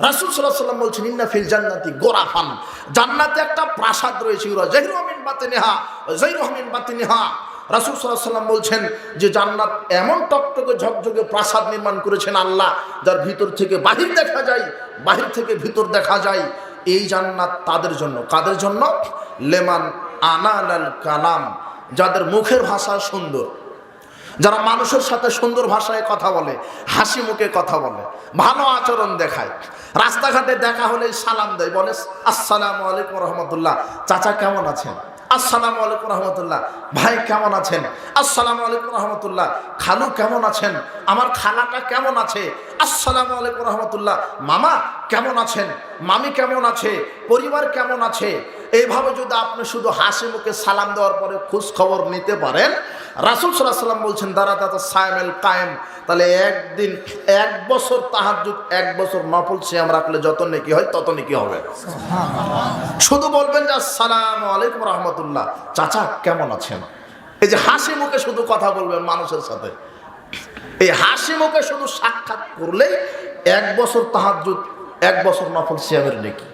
রাসূল সাল্লাল্লাহু আলাইহি ওয়াসাল্লাম বলছেন ইন্না ফিল জান্নাতি গোরাফান, জান্নাতে একটা প্রাসাদ রয়েছে, যাহিরু মিন বাতিনিহা যাহিরু মিন বাতিনিহা। রাসূল সাল্লাল্লাহু আলাইহি ওয়াসাল্লাম বলছেন যে জান্নাত এমন টকটকে ঝকঝকে প্রাসাদ নির্মাণ করেছেন আল্লাহ, যার ভিতর থেকে বাহির দেখা যায়, বাহির থেকে ভিতর দেখা যায়। এই জান্নাত তাদের জন্য, কাদের জন্য? লেমান আনালাল কালাম, যাদের মুখের ভাষা সুন্দর, যারা মানুষের সাথে সুন্দর ভাষায় কথা বলে, হাসি মুখে কথা বলে, ভালো আচরণ দেখায়, রাস্তাঘাটে দেখা হলেই সালাম দেয়, বলে আসসালামু আলাইকুম রহমতুল্লাহ, চাচা কেমন আছেন? আসসালামু আলাইকুম রহমতুল্লাহ, ভাই কেমন আছেন? আসসালামু আলাইকুম রহমতুল্লাহ, খালু কেমন আছেন? আমার খালাটা কেমন আছে? আসসালামু আলাইকুম রহমতুল্লাহ, মামা কেমন আছেন? মামি কেমন আছে? পরিবার কেমন আছে? এইভাবে যদি আপনি শুধু হাসি মুখে সালাম দেওয়ার পরে খোঁজ খবর নিতে পারেন, রাসূল সাল্লাল্লাহু আলাইহি ওয়াসাল্লাম বলছেন দারাজাত সায়ামেল কায়েম, তাহলে একদিন 1 বছর তাহাজ্জুদ, 1 বছর নফল সিয়াম রাখলে যত নেকি হয় তত নেকি হবে। শুধু বলবেন যে আসসালামু আলাইকুম রহমতুল্লাহ, চাচা কেমন আছেন? এই যে হাসি মুখে শুধু কথা বলবেন মানুষের সাথে, এই হাসি মুখে শুধু সাক্ষাৎ করলেই 1 বছর তাহাজ্জুদ, 1 বছর নফল সিয়ামের নেকি।